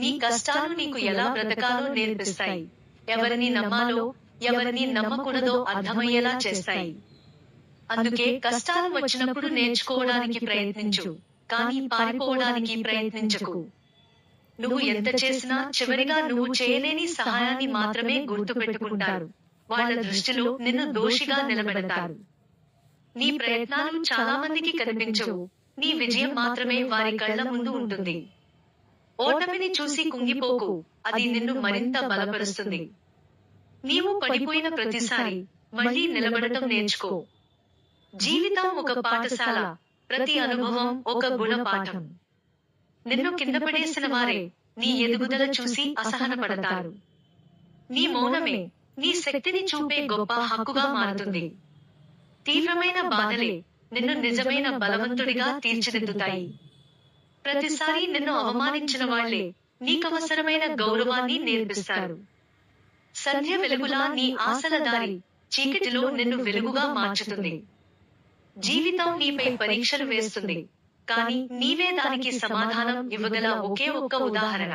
నీ కష్టాలు నీకు ఎలా బ్రతకాలో నేర్పిస్తాయి. ఎవరిని నమ్మాలో, ఎవరిని నమ్మకూడదో అర్థమయ్యేలా చేస్తాయి. అందుకే కష్టాలు వచ్చినప్పుడు నేర్చుకోవడానికి ప్రయత్నించు, కానీ పారిపోవడానికి ప్రయత్నించకు. నువ్వు ఎంత చేసినా చివరిగా నువ్వు చేయలేని సహాయాన్ని మాత్రమే గుర్తుపెట్టుకుంటారు. వాళ్ళ దృష్టిలో నిన్ను దోషిగా నిలబెడతారు. నీ ప్రయత్నాలు చాలా మందికి కనిపించవు, నీ విజయం మాత్రమే వారి కళ్ళ ముందు ఉంటుంది. ఓటమిని చూసి కుంగిపోకు, అది నిన్ను మరింత బలపరుస్తుంది. నీవు పడిపోయిన ప్రతిసారి మళ్ళీ నిలబడటం నేర్చుకో. జీవితం ఒక పాఠశాల, ప్రతి అనుభవం ఒక గుణపాఠం. నిన్ను కిందపడేసిన వారే నీ ఎదుగుదల చూసి అసహనపడతారు. నీ మౌనమే నీ శక్తిని చూపే గొప్ప హక్కుగా మారుతుంది. తీవ్రమైన బాధలే నిన్ను నిజమైన బలవంతుడిగా తీర్చిదిద్దుతాయి. ప్రతిసారి నిన్ను అవమానించిన వాళ్లే నీకవసరమైన గౌరవాన్ని నేర్పిస్తారు. సంధ్య వెలుగులా నీ ఆశల దారి చీకటిలో నిన్ను వెలుగుగా మార్చుతుంది. జీవితం నీపై పరీక్షలు వేస్తుంది, కానీ నీవే దానికి సమాధానం ఇవ్వగల ఒకే ఒక్క ఉదాహరణ.